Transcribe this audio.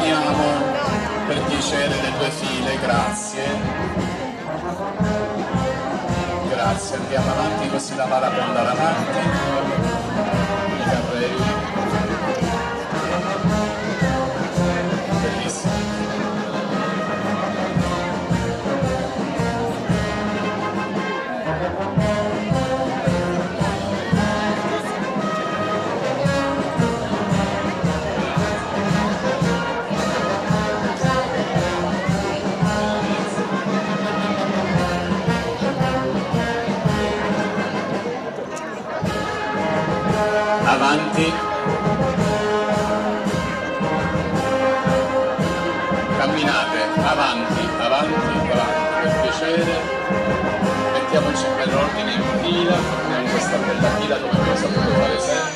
torniamo per piacere le due file, grazie. Grazie, andiamo avanti così la Mara può andare avanti. I carrelli. Bellissimo. Avanti, camminate, avanti, avanti, avanti, per piacere, mettiamoci per ordine in fila, formiamo questa bella fila come abbiamo saputo fare sempre.